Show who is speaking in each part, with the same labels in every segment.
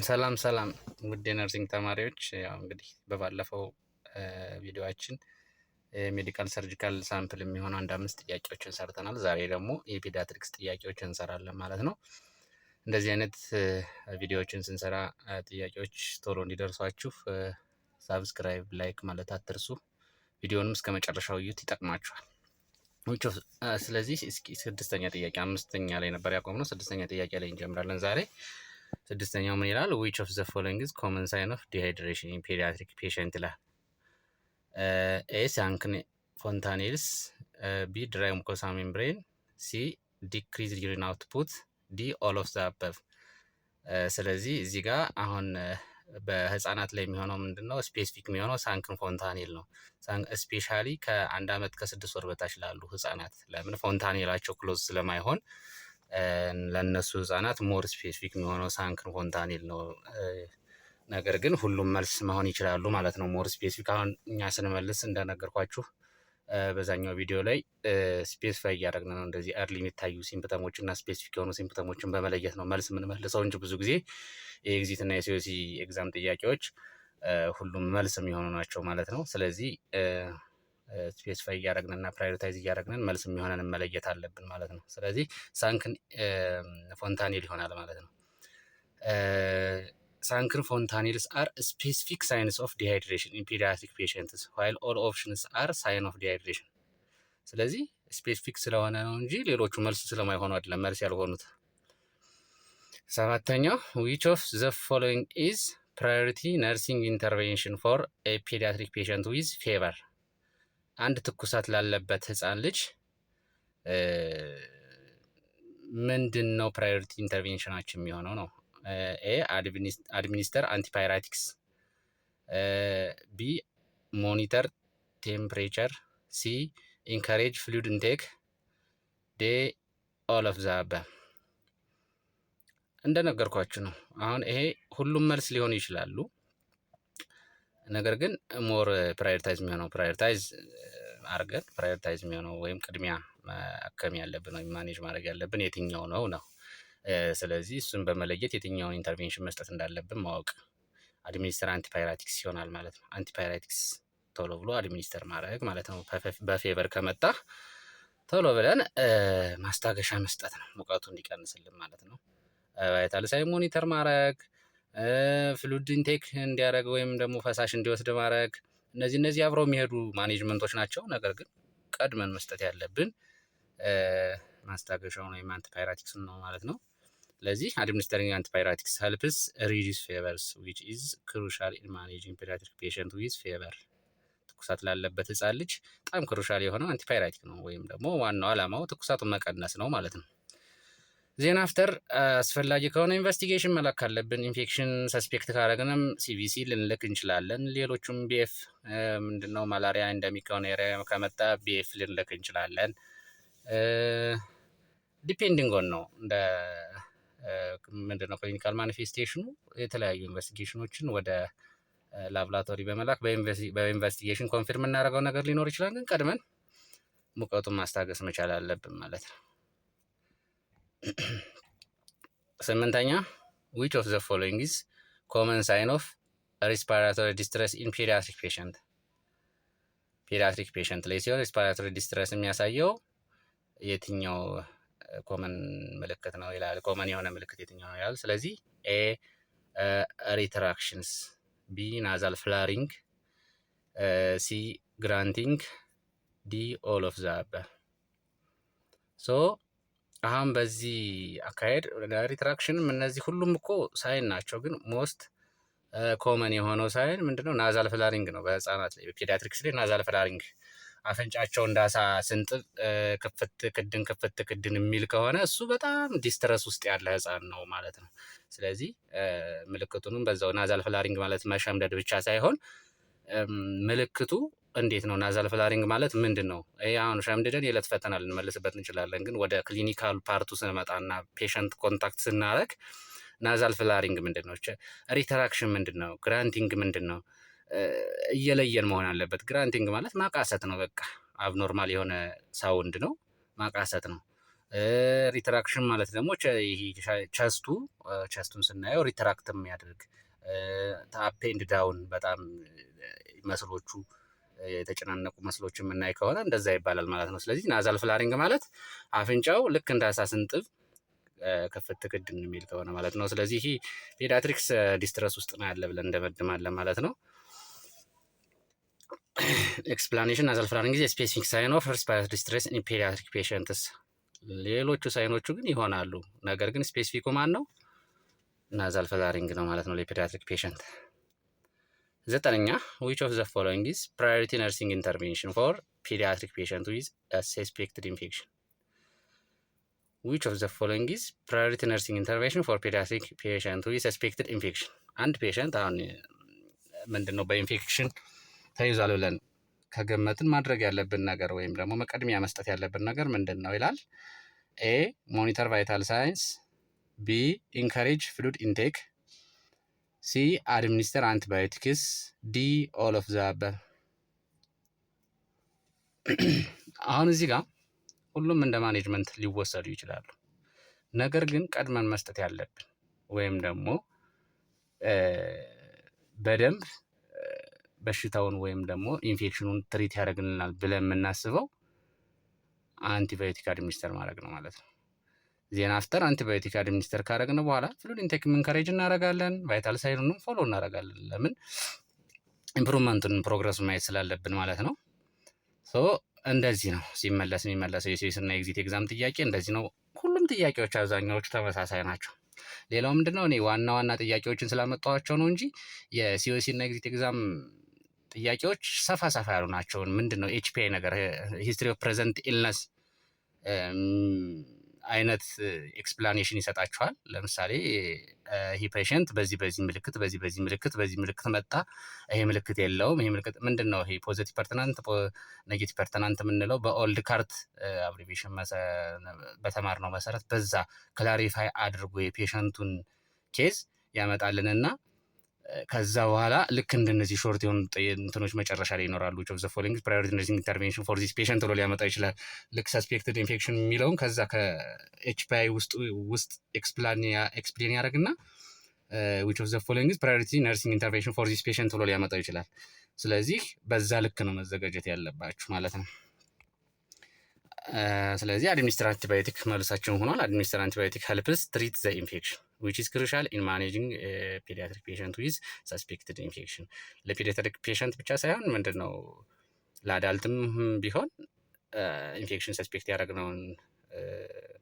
Speaker 1: ሰላም ሰላም ውድ የነርሲንግ ተማሪዎች፣ ያው እንግዲህ በባለፈው ቪዲዮአችን ሜዲካል ሰርጂካል ሳምፕል የሚሆኑ አንድ 5 ጥያቄዎችን ሰርተናል። ዛሬ ደግሞ የፔዲያትሪክስ ጥያቄዎችን እንሰራለን ማለት ነው። እንደዚህ አይነት ቪዲዮዎችን ስንሰራ ጥያቄዎች ቶሎ እንዲደርሷችሁ ሳብስክራይብ፣ ላይክ ማለት አትርሱ። ቪዲዮንም እስከ መጨረሻው እዩት፣ ይጠቅማችኋል። ስለዚህ እስኪ ስድስተኛ ጥያቄ፣ አምስተኛ ላይ ነበር ያቆምነው። ስድስተኛ ጥያቄ ላይ እንጀምራለን ዛሬ። ስድስተኛው ምን ይላል? ዊች ኦፍ ዘ ፎሎዊንግ ኢዝ ኮመን ሳይን ኦፍ ዲሃይድሬሽን ኢን ፔዲያትሪክ ፔሸንት ይላል። ኤ ሳንክን ፎንታኔልስ፣ ቢ ድራይ ሙኮሳ ሜምብሬን፣ ሲ ዲክሪዝ ዩሪን አውትፑት፣ ዲ ኦል ኦፍ ዘ አበቭ። ስለዚህ እዚህ ጋር አሁን በህፃናት ላይ የሚሆነው ምንድን ነው? ስፔሲፊክ የሚሆነው ሳንክን ፎንታኔል ነው። ስፔሻሊ ከ1 ዓመት ከ6 ወር በታች ላሉ ህፃናት። ለምን? ፎንታኔላቸው ክሎዝ ስለማይሆን ለነሱ ህፃናት ሞር ስፔሲፊክ የሚሆነው ሳንክን ፎንታኔል ነው። ነገር ግን ሁሉም መልስ መሆን ይችላሉ ማለት ነው። ሞር ስፔሲፊክ አሁን እኛ ስንመልስ እንደነገርኳችሁ በዛኛው ቪዲዮ ላይ ስፔሲፋይ እያደረግን ነው። እንደዚህ እርሊ የሚታዩ ሲምፕተሞች እና ስፔሲፊክ የሆኑ ሲምፕተሞችን በመለየት ነው መልስ የምንመልሰው እንጂ ብዙ ጊዜ የኤግዚት እና የሲኦሲ ኤግዛም ጥያቄዎች ሁሉም መልስ የሚሆኑ ናቸው ማለት ነው። ስለዚህ ስፔሲፋይ እያደረግን እና ፕራዮሪታይዝ እያደረግን መልስ የሚሆነን መለየት አለብን ማለት ነው። ስለዚህ ሳንክን ፎንታኔል ይሆናል ማለት ነው። ሳንክን ፎንታኔልስ አር ስፔሲፊክ ሳይንስ ኦፍ ዲሃይድሬሽን ኢን ፔዲያትሪክ ፔሸንትስ ዋይል ኦል ኦፕሽንስ አር ሳይን ኦፍ ዲሃይድሬሽን። ስለዚህ ስፔሲፊክ ስለሆነ ነው እንጂ ሌሎቹ መልስ ስለማይሆኑ አይደለም መልስ ያልሆኑት። ሰባተኛው ዊች ኦፍ ዘ ፎሎዊንግ ኢዝ ፕራዮሪቲ ነርሲንግ ኢንተርቬንሽን ፎር ኤ ፔዲያትሪክ ፔሸንት ዊዝ ፌቨር። አንድ ትኩሳት ላለበት ህፃን ልጅ ምንድን ነው ፕራዮሪቲ ኢንተርቬንሽናችን የሚሆነው ነው? ኤ አድሚኒስተር አንቲፓይራቲክስ፣ ቢ ሞኒተር ቴምፕሬቸር፣ ሲ ኢንካሬጅ ፍሉድ ኢንቴክ፣ ዲ ኦል ኦፍ ዘ አበቭ። እንደነገርኳችሁ ነው። አሁን ይሄ ሁሉም መልስ ሊሆኑ ይችላሉ። ነገር ግን ሞር ፕራዮሪታይዝ የሚሆነው ወይም ቅድሚያ ማከም ያለብን ወይም ማኔጅ ማድረግ ያለብን የትኛው ነው ነው። ስለዚህ እሱን በመለየት የትኛውን ኢንተርቬንሽን መስጠት እንዳለብን ማወቅ። አድሚኒስተር አንቲፓይራቲክስ ይሆናል ማለት ነው። አንቲፓይራቲክስ ቶሎ ብሎ አድሚኒስተር ማድረግ ማለት ነው። በፌቨር ከመጣ ቶሎ ብለን ማስታገሻ መስጠት ነው፣ ሙቀቱ እንዲቀንስልን ማለት ነው። ቫይታል ሳይን ሞኒተር ማድረግ፣ ፍሉድ ኢንቴክ እንዲያደርግ ወይም ደግሞ ፈሳሽ እንዲወስድ ማድረግ፣ እነዚህ አብረው የሚሄዱ ማኔጅመንቶች ናቸው። ነገር ግን ቀድመን መስጠት ያለብን ማስታገሻውን ወይም አንቲፓይራቲክስን ነው ማለት ነው። ስለዚህ አድሚኒስተሪንግ አንቲፓይራቲክስ ሄልፕስ ሪዲዩስ ፌቨርስ ዊች ኢዝ ክሩሻል ኢን ማኔጂንግ ፔዲያትሪክ ፔሸንት ዊዝ ፌቨር። ትኩሳት ላለበት ህፃን ልጅ በጣም ክሩሻል የሆነው አንቲፓይራቲክ ነው፣ ወይም ደግሞ ዋናው ዓላማው ትኩሳቱን መቀነስ ነው ማለት ነው። ዜና አፍተር አስፈላጊ ከሆነ ኢንቨስቲጌሽን መላክ ካለብን፣ ኢንፌክሽን ሰስፔክት ካደረግንም ሲቪሲ ልንልክ እንችላለን። ሌሎቹም ቢኤፍ ምንድነው ማላሪያ እንደሚክ ከሆነ ኤሪያ ከመጣ ቢኤፍ ልንልክ እንችላለን። ዲፔንዲንግ ኦን ነው እንደ ምንድነው ክሊኒካል ማኒፌስቴሽኑ የተለያዩ ኢንቨስቲጌሽኖችን ወደ ላብራቶሪ በመላክ በኢንቨስቲጌሽን ኮንፊርም የምናደርገው ነገር ሊኖር ይችላል። ግን ቀድመን ሙቀቱን ማስታገስ መቻል አለብን ማለት ነው። ስምንተኛ ዊች ኦፍ ዘ ፎሎዊንግ ኢዝ ኮመን ሳይን ኦፍ ሪስፓራቶሪ ዲስትረስ ኢን ፔዲያትሪክ ፔሸንት። ፔዲያትሪክ ፔሸንት ላይ ሲሆን ሪስፓራቶሪ ዲስትረስ የሚያሳየው የትኛው ኮመን ምልክት ነው ይላል። ኮመን የሆነ ምልክት የትኛው ነው ይላል። ስለዚህ ኤ ሪትራክሽንስ፣ ቢ ናዛል ፍላሪንግ፣ ሲ ግራንቲንግ፣ ዲ ኦል ኦፍ ዘ አበቭ። ሶ አሁን በዚህ አካሄድ ሪትራክሽንም እነዚህ ሁሉም እኮ ሳይን ናቸው። ግን ሞስት ኮመን የሆነው ሳይን ምንድነው? ናዛል ፍላሪንግ ነው። በህፃናት ላይ በፔዲያትሪክስ ላይ ናዛል ፍላሪንግ አፍንጫቸው እንዳሳ ስንጥብ ክፍት ክድን የሚል ከሆነ እሱ በጣም ዲስትረስ ውስጥ ያለ ህፃን ነው ማለት ነው። ስለዚህ ምልክቱንም በዛው ናዛል ፍላሪንግ ማለት መሸምደድ ብቻ ሳይሆን ምልክቱ እንዴት ነው? ናዛል ፍላሪንግ ማለት ምንድን ነው? አሁን ሸምድደን የዕለት ፈተና ልንመልስበት እንችላለን። ግን ወደ ክሊኒካል ፓርቱ ስንመጣና ፔሸንት ኮንታክት ስናደርግ ናዛል ፍላሪንግ ምንድን ነው? ሪትራክሽን ምንድን ነው? ግራንቲንግ ምንድን ነው? እየለየን መሆን አለበት። ግራንቲንግ ማለት ማቃሰት ነው። በቃ አብኖርማል የሆነ ሳውንድ ነው፣ ማቃሰት ነው። ሪትራክሽን ማለት ደግሞ ቸስቱን ስናየው ሪትራክት የሚያደርግ አፕ ኤንድ ዳውን በጣም መስሎቹ የተጨናነቁ መስሎች የምናይ ከሆነ እንደዛ ይባላል ማለት ነው። ስለዚህ ናዛል ፍላሪንግ ማለት አፍንጫው ልክ እንደ አሳ ስንጥብ ክፍት ክድን የሚል ከሆነ ማለት ነው። ስለዚህ ይህ ፔዲያትሪክስ ዲስትረስ ውስጥ ነው ያለ ብለን እንደመድማለን ማለት ነው። ኤክስፕላኔሽን ናዛል ፍላሪንግ ኢዝ ስፔሲፊክ ሳይን ኦፍ ሬስፒራቶሪ ዲስትረስ ኢን ፔዲያትሪክ ፔሸንትስ። ሌሎቹ ሳይኖቹ ግን ይሆናሉ፣ ነገር ግን ስፔሲፊኩ ማን ነው? ናዛል ፍላሪንግ ነው ማለት ነው ለፔዲያትሪክ ፔሸንት። 9ኛ which of the following is priority nursing intervention for pediatric patient with a suspected infection? which of the following is priority nursing intervention for pediatric patient with suspected infection? አንድ ፔሸንት አሁን ምንድነው በኢንፌክሽን ተይዟል ብለን ከገመትን ማድረግ ያለብን ነገር ወይም ደግሞ መቀድሚያ መስጠት ያለብን ነገር ምንድን ነው ይላል። ኤ ሞኒተር ቫይታል ሳይንስ፣ ቢ ኢንካሬጅ ፍሉድ ኢንቴክ፣ ሲ አድሚኒስተር አንቲባዮቲክስ፣ ዲ ኦል ኦፍ ዘ አበብ። አሁን እዚህ ጋር ሁሉም እንደ ማኔጅመንት ሊወሰዱ ይችላሉ። ነገር ግን ቀድመን መስጠት ያለብን ወይም ደግሞ በደንብ በሽታውን ወይም ደግሞ ኢንፌክሽኑን ትሪት ያደርግልናል ብለን የምናስበው አንቲባዮቲክ አድሚኒስተር ማድረግ ነው ማለት ነው። ዜና አፍተር አንቲባዮቲክ አድሚኒስተር ካደረግን በኋላ ፍሉድ ኢንቴክ ኢንካሬጅ እናደርጋለን፣ ቫይታል ሳይኑንም ፎሎ እናደርጋለን። ለምን ኢምፕሩቭመንቱን ፕሮግረሱን ማየት ስላለብን ማለት ነው። እንደዚህ ነው ሲመለስ የሚመለሰው የሲዩስ እና ኤግዚት ኤግዛም ጥያቄ እንደዚህ ነው። ሁሉም ጥያቄዎች አብዛኛዎቹ ተመሳሳይ ናቸው። ሌላው ምንድነው እኔ ዋና ዋና ጥያቄዎችን ስላመጣኋቸው ነው እንጂ የሲዩስ እና ኤግዚት ኤግዛም ጥያቄዎች ሰፋ ሰፋ ያሉ ናቸው። ምንድነው ኤችፒአይ ነገር ሂስትሪ ኦፍ ፕሬዘንት ኢልነስ አይነት ኤክስፕላኔሽን ይሰጣችኋል። ለምሳሌ ይህ ፔሸንት በዚህ ምልክት በዚህ ምልክት መጣ፣ ይሄ ምልክት የለውም፣ ይሄ ምልክት ምንድነው? ይሄ ፖዚቲቭ ፐርተናንት ኔጌቲቭ ፐርተናንት የምንለው በኦልድ ካርት አብሪቬሽን በተማርነው መሰረት በዛ ክላሪፋይ አድርጎ የፔሸንቱን ኬዝ ያመጣልንና ከዛ በኋላ ልክ እንደነዚህ ሾርት የሆኑ እንትኖች መጨረሻ ላይ ይኖራሉ። ኦፍ ዘ ፎሎዊንግ ፕራዮሪቲ ነርሲንግ ኢንተርቬንሽን ፎር ዚስ ፔሸንት ብሎ ሊያመጣ ይችላል። ልክ ሰስፔክትድ ኢንፌክሽን የሚለውን ከዛ ከኤችፒአይ ውስጥ ኤክስፕሌን ያደርግና ዊች ኦፍ ዘ ፎሎዊንግ ፕራዮሪቲ ነርሲንግ ኢንተርቬንሽን ፎር ዚስ ፔሸንት ብሎ ሊያመጣው ይችላል። ስለዚህ በዛ ልክ ነው መዘጋጀት ያለባችሁ ማለት ነው። ስለዚህ አድሚኒስትር አንቲባዮቲክ መልሳችን ሆኗል። አድሚኒስትር አንቲባዮቲክ ሄልፕስ ትሪት ዘ ኢንፌክሽን which is crucial in managing pediatric patient with suspected infection። ለፔዲያትሪክ ፔሸንት ብቻ ሳይሆን ምንድነው ለአዳልትም ቢሆን ኢንፌክሽን ሰስፔክት ያደረግነውን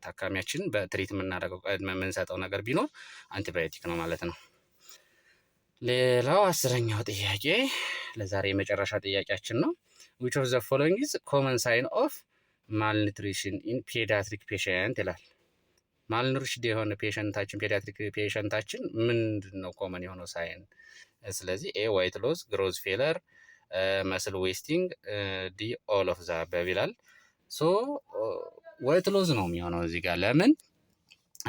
Speaker 1: ታካሚያችን በትሪት የምናደርገው የምንሰጠው ነገር ቢኖር አንቲባዮቲክ ነው ማለት ነው። ሌላው 10ኛው ጥያቄ ለዛሬ የመጨረሻ ጥያቄያችን ነው። which of the following is common sign of malnutrition in pediatric patient ይላል። ማልኑሪሽድ የሆነ ፔዲያትሪክ ፔሸንታችን ምንድን ነው ኮመን የሆነው ሳይን? ስለዚህ ኤ ዋይት ሎዝ፣ ግሮዝ ፌለር፣ መስል ዌስቲንግ፣ ዲ ኦል ኦፍ ዘ አበብ ይላል። ዋይት ሎዝ ነው የሚሆነው እዚህ ጋር። ለምን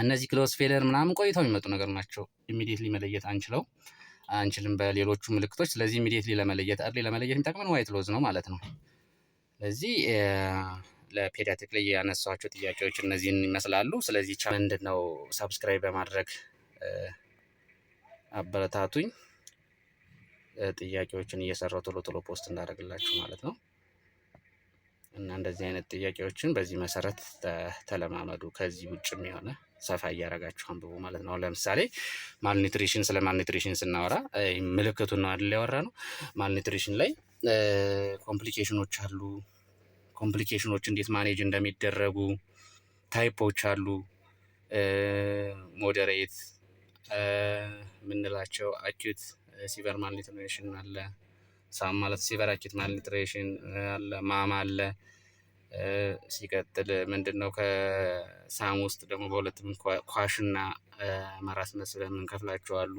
Speaker 1: እነዚህ ግሮዝ ፌለር ምናምን ቆይተው የሚመጡ ነገር ናቸው። ኢሚዲየትሊ መለየት አንችልም በሌሎቹ ምልክቶች። ስለዚህ ኢሚዲየትሊ ለመለየት የሚጠቅመን ዋይት ሎዝ ነው ማለት ነው። ስለዚህ ለፔዲያትሪክ ላይ ያነሳኋቸው ጥያቄዎች እነዚህን ይመስላሉ። ስለዚህ ምንድን ነው ሰብስክራይብ በማድረግ አበረታቱኝ። ጥያቄዎችን እየሰራው ቶሎ ፖስት እንዳደረግላችሁ ማለት ነው። እና እንደዚህ አይነት ጥያቄዎችን በዚህ መሰረት ተለማመዱ። ከዚህ ውጭም የሆነ ሰፋ እያደረጋችሁ አንብቡ ማለት ነው። ለምሳሌ ስለ ማልኒትሪሽን ስናወራ ምልክቱን ነው አይደል ያወራ ነው። ማልኒትሪሽን ላይ ኮምፕሊኬሽኖች አሉ። ኮምፕሊኬሽኖች እንዴት ማኔጅ እንደሚደረጉ ታይፖች አሉ። ሞዴሬት የምንላቸው አኪዩት ሲቨር ማልኒትሪሽን አለ። ሳም ማለት ሲቨር አኪዩት ማልኒትሪሽን አለ። ማማ አለ። ሲቀጥል ከሳም ውስጥ ደግሞ በሁለትም ኳሽና ማራስመስ የምንከፍላቸው አሉ።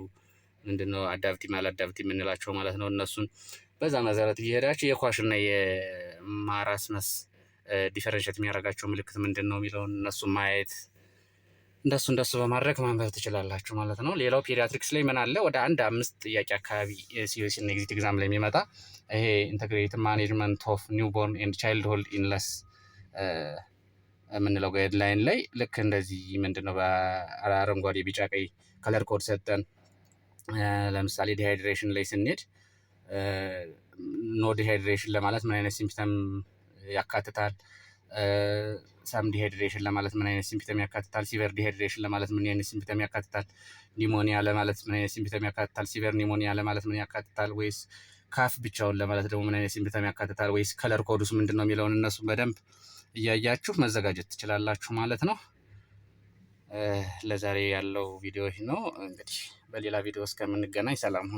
Speaker 1: አዳፕቲቭ ማልአዳፕቲቭ የምንላቸው ማለት ነው። እነሱን በዛ መሰረት እየሄዳችሁ የኳሽና የማራስመስ ዲፈረንሽት የሚያደርጋቸው ምልክት ምንድን ነው የሚለውን እነሱ ማየት እንደሱ በማድረግ ማንበብ ትችላላችሁ ማለት ነው። ሌላው ፔዲያትሪክስ ላይ ምን አለ? ወደ 5 ጥያቄ አካባቢ ሲዩስ እና ኤግዚት ኤግዛም ላይ የሚመጣ ይሄ ኢንተግሬትድ ማኔጅመንት ኦፍ ኒውቦርን ኤንድ ቻይልድሁድ ኢልነስ የምንለው ጋይድላይን ላይ ልክ እንደዚህ ምንድነው በአረንጓዴ ቢጫ ቀይ ከለር ኮድ ሰጠን። ለምሳሌ ዲሃይድሬሽን ላይ ስንሄድ ኖ ዲሃይድሬሽን ለማለት ምን አይነት ሲምፕተም ያካትታል? ሰም ዲሃይድሬሽን ለማለት ምን አይነት ሲምፕተም ያካትታል? ሲቨር ዲሃይድሬሽን ለማለት ምን አይነት ሲምፕተም ያካትታል? ኒሞኒያ ለማለት ምን አይነት ሲምፕተም ያካትታል? ሲቨር ኒሞኒያ ለማለት ምን ያካትታል? ወይስ ካፍ ብቻውን ለማለት ደግሞ ምን አይነት ሲምፕተም ያካትታል? ወይስ ከለር ኮዱስ ምንድን ነው የሚለውን እነሱ በደንብ እያያችሁ መዘጋጀት ትችላላችሁ ማለት ነው። ለዛሬ ያለው ቪዲዮ ይህ ነው። እንግዲህ በሌላ ቪዲዮ እስከምንገናኝ ሰላም ሁኑ።